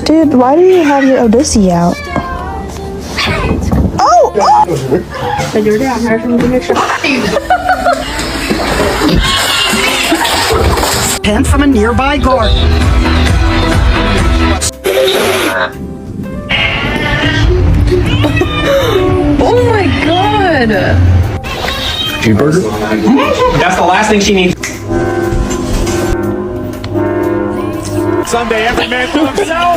Dude, why do you have your Odyssey out? Oh! Oh! 那就是这样，还是什么都没吃。 Tent from a nearby garden. Oh my god! Cheeseburger? That's the last thing she needs. Sunday, every man for himself.